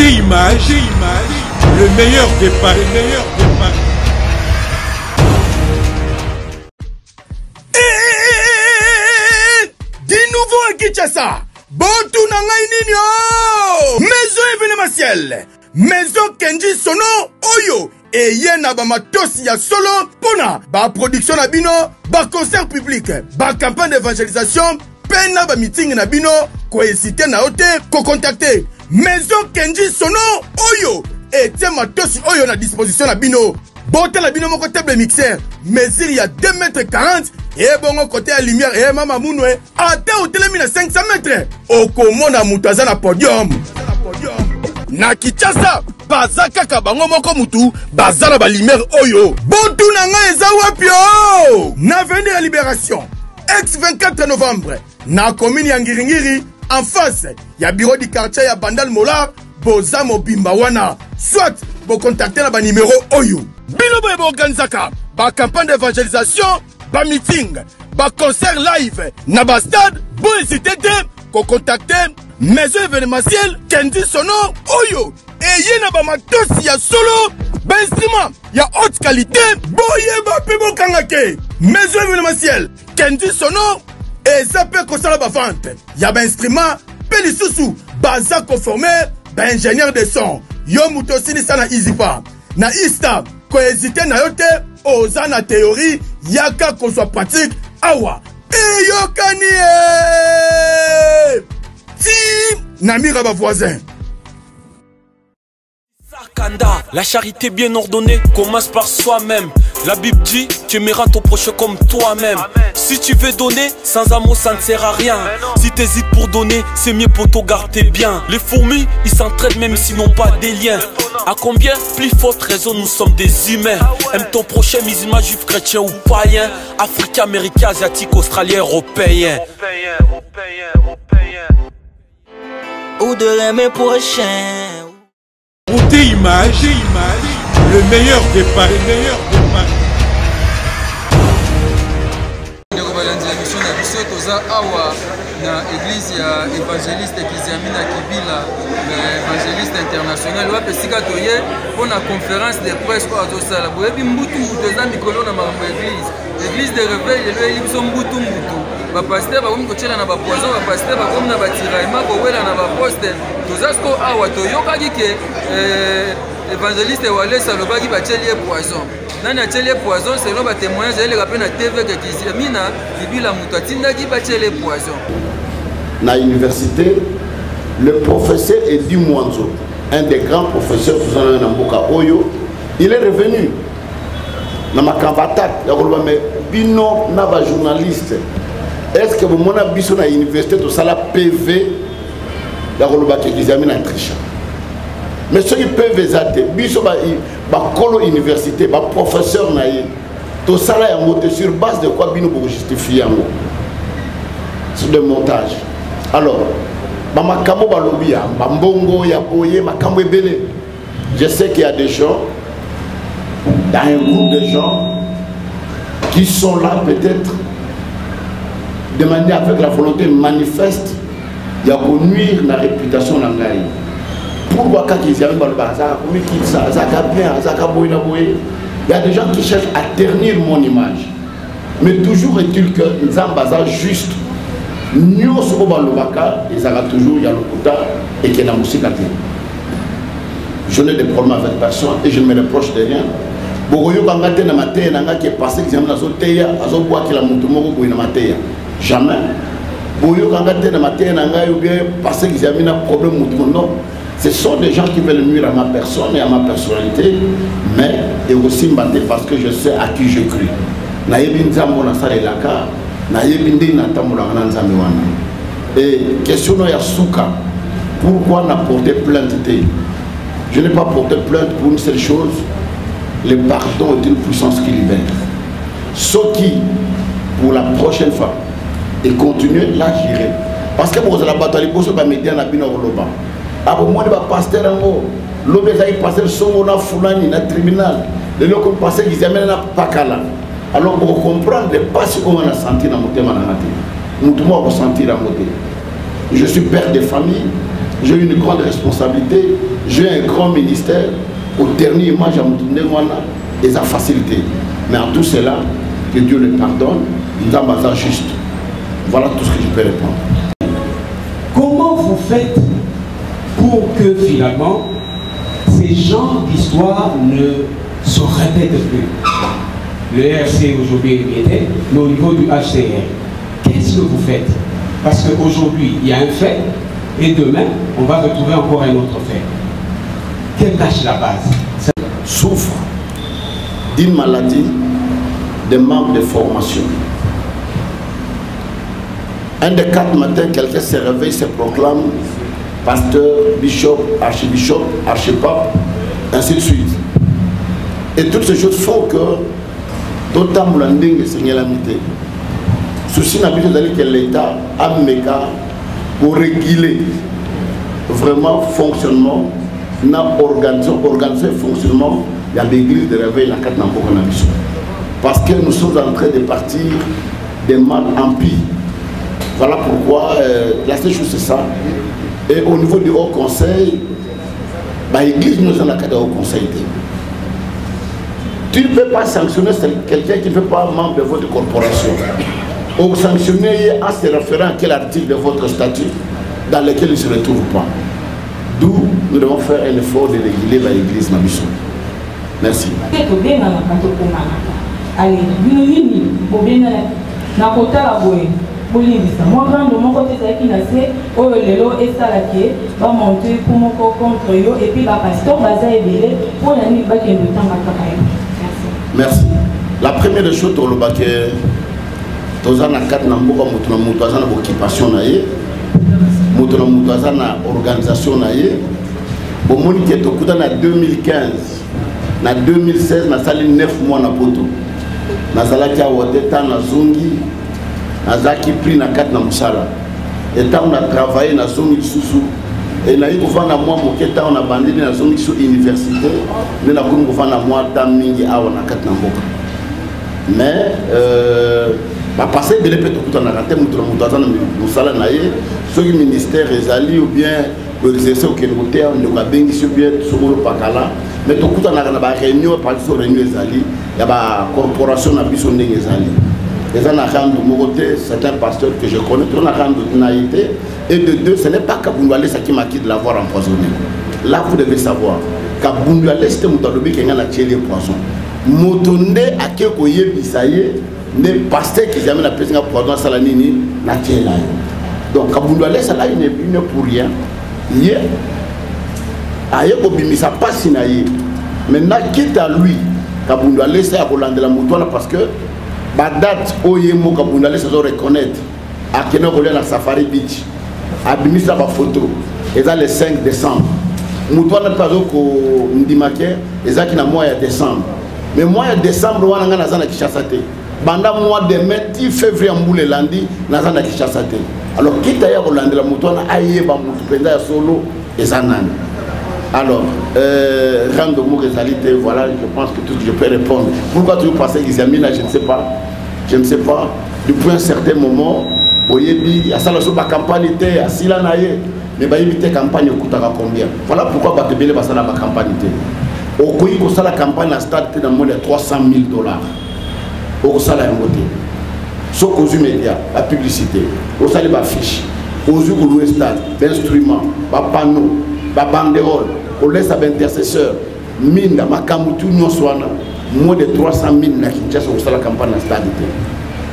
Beauté image, le meilleur des paris, Di nouveau à Kinshasa. Bontu nangai nini Maison événementielle. Maison Kenji Sono Oyo. Et yena ba matosi ya solo pona ba production na bino, ba concert public, ba campagne d'évangélisation, pena ba meeting na bino, ko hésiter na ote, ko contacter Maison Kenji Sono Oyo. Et tiens matosi Oyo na disposition na bino. Bote la bino moko table mixeur, mesure ya 2,40 m. Et bon côté à lumière et mama mounoué, ate hôtel à 500 mètres. Oko mona mutaza na podium. Na Kinshasa, bazaka kabango moko mutu, bazala ba lumière oyo. Bontu nanga eza wapio. Na avenue la Libération, ex-24 novembre, na commune ya Ngiringiri, en face, ya bureau du quartier ya Bandal Molar, boza mobimba wana. Soit, bo contacter la ba numéro oyo. Bino bo organizaka, ba campagne d'évangélisation, ba meeting, ba concert live, na ba stade, bo hésiter ko contacter Maison événementielle Kenji Sono Oyo. Et yena ba matosi ya solo, ba instrument ya haute qualité, boye ba pebo kangake. Maison événementielle Kenji Sono et ça peut consommer ba vente. Ya ba instrument, pe lisusu, baza conformé, ba ingénieur de son. Yo mutosini sana izipa. Na ista, ko hésiter na yote, oza na théorie, yaka qu'on soit pratique, awa. Et yo kanie! Si, namira ba voisin. Sarkanda, la charité bien ordonnée commence par soi-même. La Bible dit, tu aimeras ton prochain comme toi-même. Si tu veux donner, sans amour ça ne sert à rien. Si tu hésites pour donner, c'est mieux pour te garder bien. Les fourmis, ils s'entraident même s'ils n'ont pas des liens. À combien plus forte raison nous sommes des humains. Aime ton prochain musulman, juif, chrétien ou païen. Africain, américain, asiatique, australien, européen. Ou de mes prochains. Beauté image, le meilleur des paris, awa na église ya évangéliste Kizamina Kibila, évangéliste international wa pesika toye pour na conférence de presse kwa azosala boyebi mbutu toza mikolo na makambo église de réveil le elibso mbutu ba pasteur ba komiko tshela na ba poison ba pasteur ba komina ba tiraillement ko wela na ba poste tozasko awa toyoka kike évangéliste walesa lobaki ba tsheli poison. Nani a télé poison, selon les témoignages, il y a une TV qui dit Mina, il la mutatina qui va télé poison. Dans l'université, le professeur Edi Mwanzo, un des grands professeurs de Namboka Oyo, il est revenu. Dans ma campagne, il y a mais bino naba journaliste. Est-ce que vous m'avez vu à l'université de Sala PV, il y a qui dit Amina triche. Mais ceux qui peuvent exalter, biso ba kolo université, ba professeur naïe, tout ça là est monté sur base de quoi bino pour justifier un mot. C'est de montage. Alors, ba makamo ba lobia, ba mbongo ya boye, makamo ebele. Je sais qu'il y a des gens, dans un groupe de gens qui sont là peut-être de manière avec la volonté manifeste, il y a pour nuire la réputation de l'angaï. Pourquoi quand ils arrivent dans le bazar, il y a des gens qui cherchent à ternir mon image. Mais toujours est-il que nous avons un bazar juste. Nous sommes dans le bazar, ils ont toujours le kouta et qu'il y a la musique à dire. Je n'ai des problèmes avec personne et je ne me reproche de rien. Jamais. Ce sont des gens qui veulent nuire à ma personne et à ma personnalité, mais et aussi me parce que je sais à qui je crie. Et question de Yasuka, pourquoi n'a porté plainte? Je n'ai pas porté plainte pour une seule chose, le pardon est une puissance qui libère. Ce qui, pour la prochaine fois, et continuer, là j'irai. Parce que pour la bataille, pour ce que je na bino loba. Abo moi de pasteur ngo, lobe za pasteur songo na fulani na tribunal. Le loko pasteur qui amène na pakala. Alors pour comprendre les passes qu'on a senti dans mon thème na ngati. Nous devons ressentir à côté. Je suis père de famille, j'ai une grande responsabilité, j'ai un grand ministère. Au dernier image à me donner, et ça facilité. Mais en tout cela, que Dieu le pardonne, il est juste. Voilà tout ce que je peux répondre. Comment vous faites pour que finalement ces genres d'histoires ne se répètent plus? Le RC aujourd'hui est militaire, mais au niveau du HCR, qu'est-ce que vous faites? Parce qu'aujourd'hui, il y a un fait, et demain, on va retrouver encore un autre fait. Quelle tâche la base? Souffre d'une maladie, de manque de formation. Un des 4 matins, quelqu'un se réveille, se proclame pasteur, bishop, archibishop, archipape, ainsi de suite. Et toutes ces choses font que d'autant que Seigneur l'amité. Ceci n'a plus d'aller que l'État a pour réguler vraiment fonctionnement, organiser le fonctionnement de l'église de réveil la 4 parce que nous sommes en train de partir des mal en pire. Voilà pourquoi la seule chose c'est ça. Et au niveau du Haut Conseil, l'église nous en a cadre au Conseil. Tu ne peux pas sanctionner quelqu'un qui ne fait pas membre de votre corporation. Ou sanctionner en se référant à quel article de votre statut dans lequel il ne se retrouve pas. D'où nous devons faire un effort de réguler l'église Nabiso. Merci. Allez, moi, quand de mon côté, c'est qui n'a fait, oh, le lot est salarié, va monter pour mon contre eux, et puis va pasteur, va zéber pour la nuit, va qu'il y ait le temps à travailler. Merci. La première des choses, c'est que nous avons 4 namboka, nous avons une occupation, nous avons une organisation. Nous avons une 2015, en 2016, nous avons 9 mois na poto. Nous avons Zungi. Nazaki pris na 4 na musala. Et tant on a travaillé na zone sous et na eu kofa na moi moketa on a bandé na zone sous université, mais na koum kofa na moi tam mingi awa na 4 na mboka. Mais ba passer belé peut tout na raté mutu mutu na musala na ye, ce ministère ezali ou bien pour exercer au Kénoté on doit bengi sur bien sur le pakala, mais tout kuta na ba réunion par sur réunion ezali, ya ba corporation na biso ndenge ezali. C'est un pasteur que je connais, et de 2, ce n'est pas Kaboundoualé qui m'a quitté de l'avoir empoisonné. Là, vous devez savoir, Kaboundoualé, c'était Moutalobi qui a tiré les poisons. Motonde, à qui koye bisaye, ne pasteur qui amène la personne à poison à Salanini, n'a tiré là. Donc, Kaboundoualé, ça là, il n'est pour rien. Hier, aïe, Obimisa passe naïe. Maintenant, quitte à lui, Kaboundoualé, c'est à Roland de la Moutouana parce que la date où il y a un se reconnaître à Kenya à Safari Beach, à Bimisa la photo, et ça le 5 décembre. Moutoua n'a pas au Ndimake, et ça qui n'a mois de décembre. Mais mois de décembre, on a un Kishasate. Pendant le mois de mai, 10 février, on a lundi, on a un Kishasate. Alors, qui t'a eu au Land de la Moutoua, aïe, Moutouenda solo, et ça n'a. Alors, rendre mon réalité, voilà, je pense que tout ce que je peux répondre. Pourquoi toujours passer Examina, je ne sais pas. Je ne sais pas. Depuis un certain moment, il y a ça, la campagne, il y a Sila Naye, mais il y a une campagne qui coûtera combien. Voilà pourquoi il y a une campagne. Au Koui, il y a la campagne à stade dans moins de $300 000. Au Sala Ngote. Sauf aux médias, la publicité, au Sala l'affiche, aux yeux stade, l'instrument, le panneau, la banderole, au laisse à l'intercesseur, mine, ma kamoutou, non soit moins de 300 000 na Kinshasa au la campagne à stade.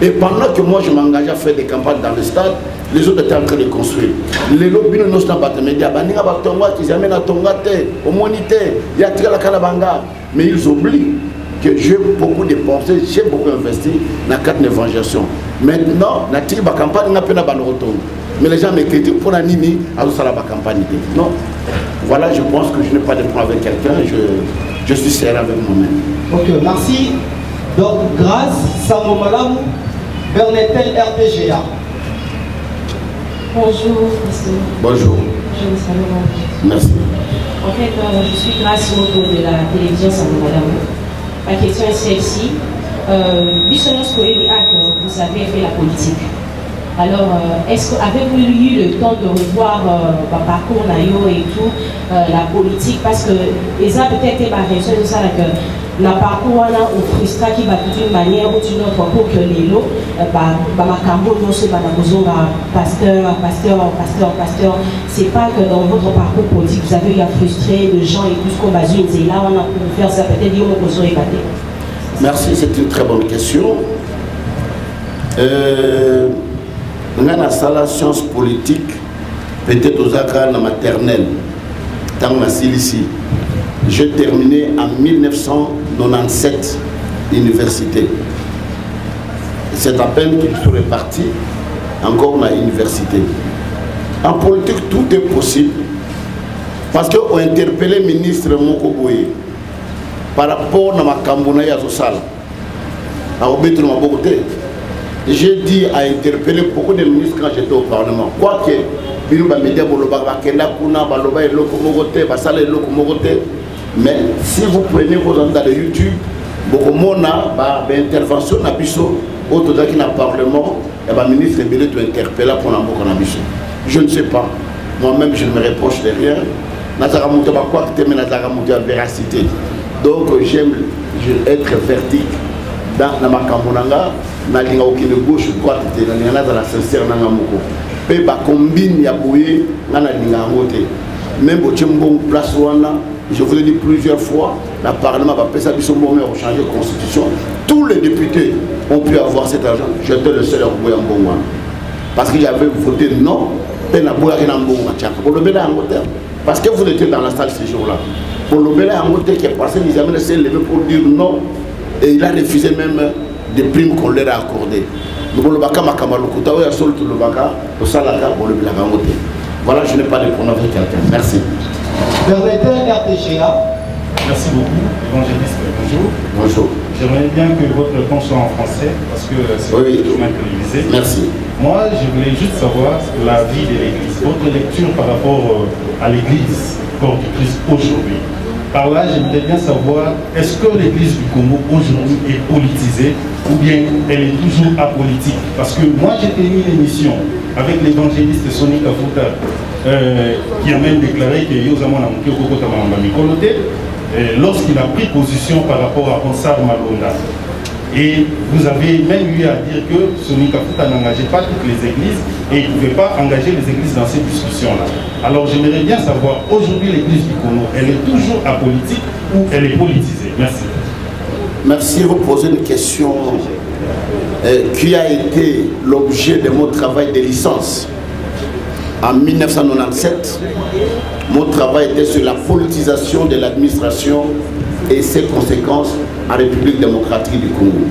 Et pendant que moi je m'engage à faire des campagnes dans le stade, les autres étaient en train de construire. Les lobbies ne sont pas de médias, qui amènent à Tongate, au Monité, il y a la Kalabanga. Mais ils oublient que j'ai beaucoup dépensé, j'ai beaucoup investi dans 4 évangélisations. Maintenant, la campagne n'a pas de retour. Mais les gens me critiquent pour la Nini à la campagne. Non. Voilà, je pense que je n'ai pas de point avec quelqu'un, je suis serré avec moi-même. Ok, merci. Donc, grâce, Samo Malam, Bernetel RPGA. Bonjour, monsieur. Bonjour. Je vous salue. Merci. En fait, je suis grâce au de la télévision Samo Malam. Ma question est celle-ci. Vous savez fait la politique. Alors, est-ce qu'avez-vous eu le temps de revoir le parcours Nayo et tout, la politique? Parce que, ça peut-être ma raison de ça, que le parcours on a frustré qui va d'une manière ou d'une autre pour que les lots, pasteur, c'est pas que dans votre parcours politique, vous avez eu à frustrer de gens et tout ce qu'on va dire, et là on a pu faire ça, peut-être dire qu'on peut épater. Merci, c'est une très bonne question. Dans la science politique, peut-être aux accords maternelle, dans la ici. J'ai terminé en 1997 l'université. C'est à peine qu'il serait parti encore dans l'université. En politique, tout est possible. Parce qu'on a interpellé le ministre Moko Boye par rapport à ma Kambouna Yazosala. J'ai dit à interpeller beaucoup de ministres quand j'étais au Parlement. Quoique, mais si vous prenez vos endroits de YouTube, beaucoup de intervention dans le Parlement, le ministre est interpellé pour un biso. Je ne sais pas. Moi-même, je ne me reproche de rien. Véracité. Donc, j'aime être vertique dans ma Kambounanga. Na linga okine gauche droite te na linga na sincère na ngamoko pe ba combine ya boye na linga ngote même au tchembon place wana je vous l'ai dit plusieurs fois le parlement va passer biso moment pour changer la constitution tous les députés ont pu avoir cet argent j'étais le seul à boye mbongo parce que j'avais voté non pe na boya na mbongo tchaka pour le bela ngote parce que vous étiez dans la salle ce jour-là pour le bela ngote qui est passé ils avaient laissé lever pour dire non et il a refusé même des primes qu'on leur a accordées. Voilà, je n'ai pas de problème avec quelqu'un. Merci. Merci beaucoup, évangéliste. Bonjour. Bonjour. J'aimerais bien que votre réponse soit en français parce que c'est oui, télévisé. Merci. Moi, je voulais juste savoir la vie de l'Église, votre lecture par rapport à l'Église corps du Christ aujourd'hui. Par là, j'aimerais bien savoir, est-ce que l'Église du Congo aujourd'hui est politisée ou bien elle est toujours apolitique? Parce que moi, j'ai tenu une émission avec l'évangéliste Sonny Kafuta qui a même déclaré que lorsqu'il a pris position par rapport à Ronsard Malonga. Et vous avez même eu à dire que Sonny Kafuta n'engageait pas toutes les églises et il ne pouvait pas engager les églises dans ces discussions-là. Alors j'aimerais bien savoir, aujourd'hui l'église du Congo, elle est toujours apolitique ou elle est politisée? Merci. Merci, vous posez une question qui a été l'objet de mon travail de licence. En 1997, mon travail était sur la politisation de l'administration et ses conséquences en République démocratique du Congo.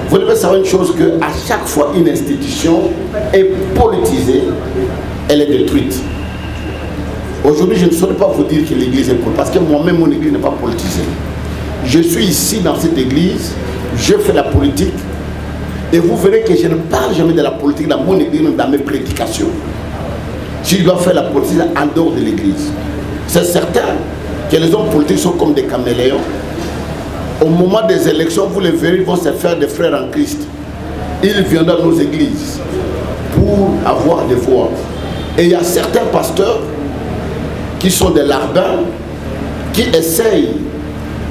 Vous devez savoir une chose, qu'à chaque fois une institution est politisée, elle est détruite. Aujourd'hui, je ne saurais pas vous dire que l'église est politisée, parce que moi-même, mon église n'est pas politisée. Je suis ici dans cette église, je fais la politique, et vous verrez que je ne parle jamais de la politique dans mon église, même dans mes prédications. Si je dois faire la politique en dehors de l'église, c'est certain que les hommes politiques sont comme des caméléons. Au moment des élections, vous les verrez, ils vont se faire des frères en Christ. Ils viennent dans nos églises pour avoir des voix. Et il y a certains pasteurs qui sont des larbins, qui essayent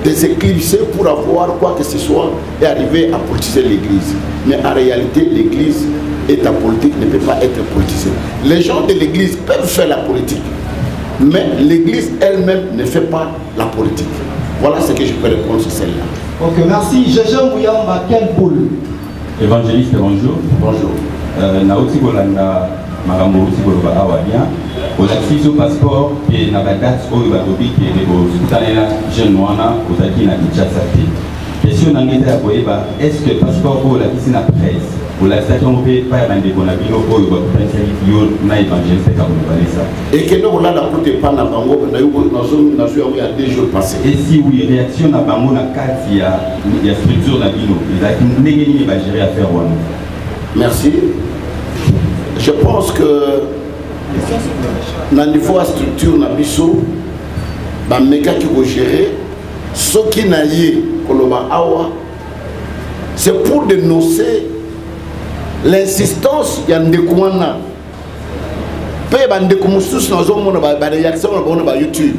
de s'éclipser pour avoir quoi que ce soit et arriver à politiser l'église. Mais en réalité, l'église est apolitique, ne peut pas être politisée. Les gens de l'église peuvent faire la politique, mais l'église elle-même ne fait pas la politique. Voilà ce que je peux répondre sur celle-là. Ok, merci. Jean Mouyamba, quel boule? Évangéliste, bonjour. Bonjour. Naoti Bolanda, Marambo Tibolova Awadia, au accès au passeport, et na date au Barobi, qui est au Sultanana, Genoana, aux Aki na Kinshasa. Question d'enquête à Boeba, est-ce que le passeport pour la piscine à presse, pour la station OP, pas à Bande Bonabino, pour le potentiel na évangéliste à Kaboubalisa? Et que nous, on a la côté pas na Bango, on a eu il y a 2 jours passés. Et si oui, réaction na Bango na 4, il y a structure na Bino, il a pas gérer à faire. Merci. Je pense que dans le niveau de la structure na Bisso, les méga qui vont gérer, ce qui n'a pas c'est pour dénoncer l'insistance ya ndeko wana pe bandeko mosusu nazomona bareaction na ba YouTube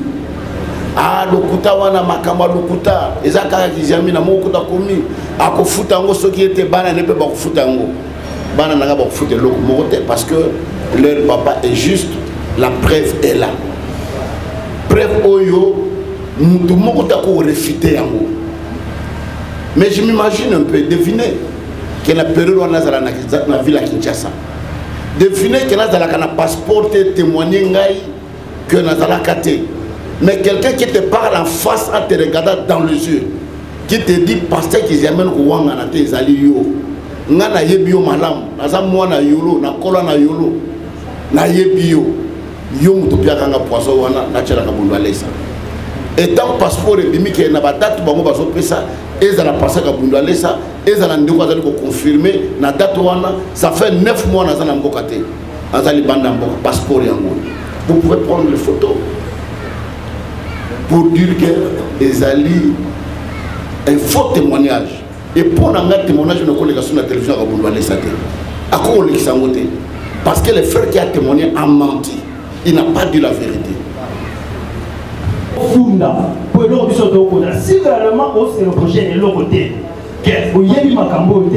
ah lokuta wana makambo lokuta eza kaka kizami na mokuta komi akofuta ngo soki ete bana ne pe bakofuta ngo bana nanga bakofuta loko moko te parce que leur papa est juste, la preuve est là. Preuve oyo mutu moko ta ko réfuter yango. Mais je m'imagine un peu, devinez que la période où on a dans la ville à Kinshasa. Devinez que là, dans la passeport, témoigner que dans la kate. Mais quelqu'un qui te parle en face, en te regardant dans les yeux, qui te dit, pasteur, qu'ils amènent au Wanga, na te zali yo. Ngana yebio malam, naza mwana yolo, na kola na yolo, na yebio. Yo mutopia kanga poisson wana, na tchela kabundu alesa. Étant passeport et demi qui n'a pas date, bango baso pesa. Ils ont passé à Bundalesa, ils ont confirmé la date, ça fait 9 mois dans un passeport. Vous pouvez prendre les photos pour dire que les alliés un faux témoignage. Et pour un témoignage, on a sur la télévision à Bundalesa. À quoi on parce que le frère qui a témoigné a menti. Il n'a pas dit la vérité. Funda, pour l'autre si réellement c'est le projet de l'autre côté, que vous y avez ma cambote,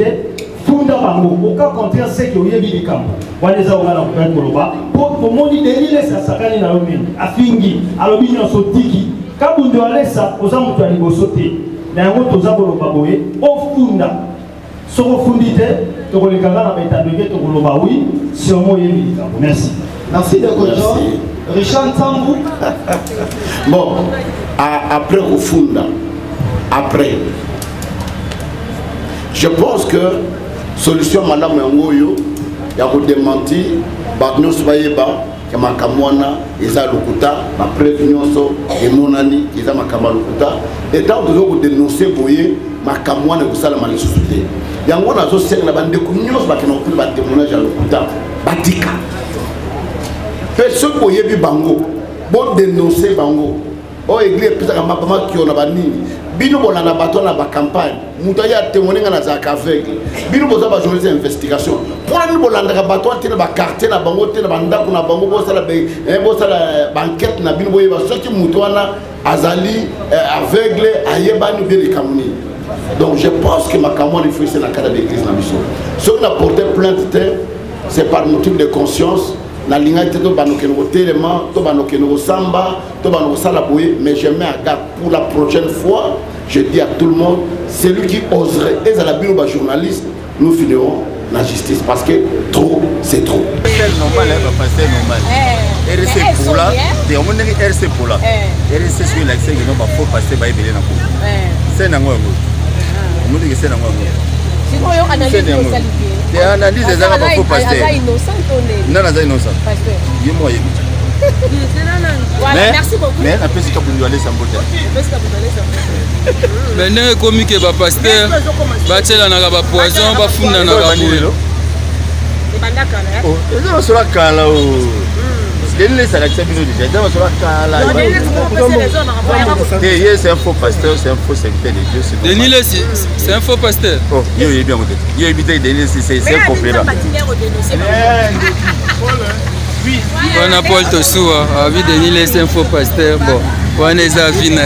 Funda Bango, au cas contraire, c'est que vous y avez des camps. Vous allez avoir un Koloba, pour mon idée, ça s'accane dans le monde, à Fingi, à l'opinion sotiki, quand vous devez aller ça, aux amours de la sauter, mais un autre aux amours de Baboé, au Funda, sur le Fundite, tu les gars avec ta degré, tu le oui, sur moi, merci. Merci de Godjo. Richard Tambou. Bon, après au Funda, après, je pense que solution madame Ngoyo, il y a démenti, Bagno Soyeba, Kamakamwana, Eza Lokuta, ma prévision et Monani, Eza Makama Lokuta, et tant que vous dénoncez, vous voyez, Makamwana et vous savez la société. Il y a un autre qui a des communions qui n'ont plus de témoignage à Lokuta, Batika. Ceux qui ont vu Bango, bon dénoncer Bango. Oh, église, plus à ma qui on a banni. Bino bon na bateau na ba campagne. Moutaya témoigner na zaka aveugle. Bino boza ba journaliste d'investigation. Pour nous bon na bateau tena ba quartier na bango tena banda kuna bango bo sala be bo sala banquette na bino boye ba soki mutwana azali aveugle ayeba ni bien kamuni. Donc je pense que ma camon il faut c'est dans cadre de l'église na mission. Ceux qui ont porté plainte c'est par motif de conscience. Na linga teto banokeno télément to banokeno samba to banosala boye mais je mets à garde pour la prochaine fois je dis à tout le monde celui qui oserait et à la bureau journaliste nous finirons la justice parce que trop c'est trop c'est normal hein passer normal RC pour là de on est RC pour là RC sur l'accès que non pas faut passer ba ebele na ko c'est na ngwa on dit que c'est na ngwa sinon yo analyse des analyses des arabes pour passer. Non, non, innocent. Il est moyen. Merci beaucoup. Mais après, c'est comme nous aller sans beauté. Mais non, comme que va pasteur, bâtir na ba poison, ba funda na ba boulot. Oh, ils ont sur la cala. C'est un faux pasteur, c'est un faux secrétaire de Dieu. Denis, c'est un faux pasteur. Oh, il est bien modèle. Il est évité Denis, c'est un coopérant. On a Paul Tosoua, avis Denis, c'est un faux pasteur. Bon, on est à Vina.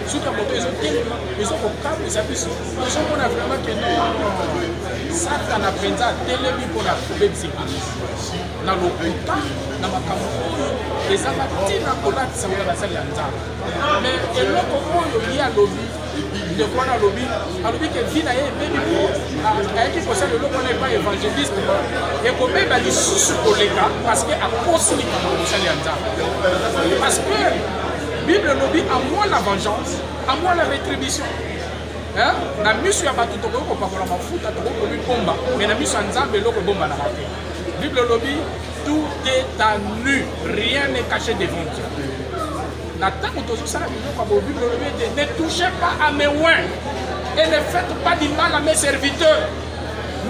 Ils ont vraiment que ça n'a pas été pour la trouver dans le Kouta, dans ma campagne, et ça va tirer la colère de la salle mais et l'autre point, il y a lobby, le point à lobby que vient à qui possède le local n'est pas évangéliste, et qu'on met des sous-collègues parce qu'à cause de la parce que Bible lobby à moi la vengeance, à moi la rétribution. Hein? Na misu ya batu toko ko pakola mafuta toko ko bomba, mais na misu nzambe loko bomba na raté. Bible lobby tout est à nu, rien n'est caché devant Dieu. Na tango tozo sala biloko ko Bible lobby ne touchez pas à mes oins et ne faites pas du mal à mes serviteurs.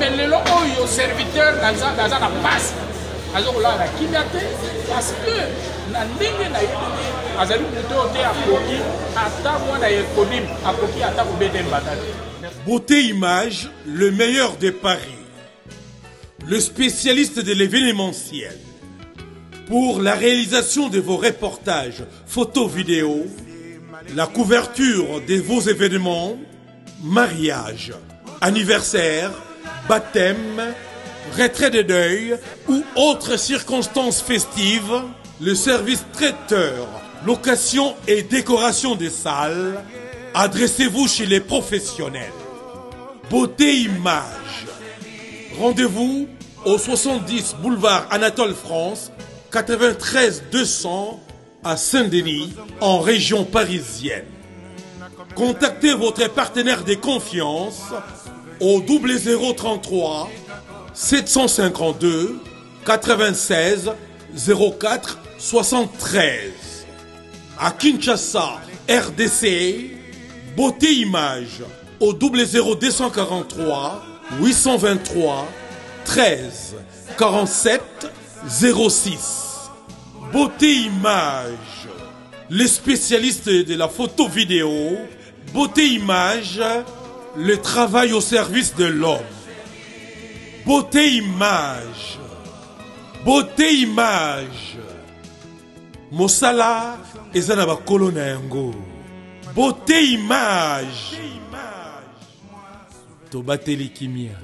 Mais les oyo serviteurs dans la passe. Alors là la kimate parce que na ndenge na azali moto te akoki ata mwana ekonim akoki ata kobeta mbata te. Beauté Image, le meilleur de Paris. Le spécialiste de l'événementiel. Pour la réalisation de vos reportages, photos, vidéos, la couverture de vos événements, mariage, anniversaire, baptême, retrait de deuil ou autres circonstances festives, le service traiteur, location et décoration des salles, adressez-vous chez les professionnels. Beauté Image. Rendez-vous au 70 boulevard Anatole France, 93 200 à Saint-Denis, en région parisienne. Contactez votre partenaire de confiance au 0033 752 96 04 73. À Kinshasa, RDC, Beauté Image au 00243 823 13 47 06. Beauté Image, les spécialistes de la photo vidéo. Beauté Image, le travail au service de l'homme. Beauté Image, Beauté Image, Mosala ezana ba kolona yango. Beauté Image, Tobateli Kimia.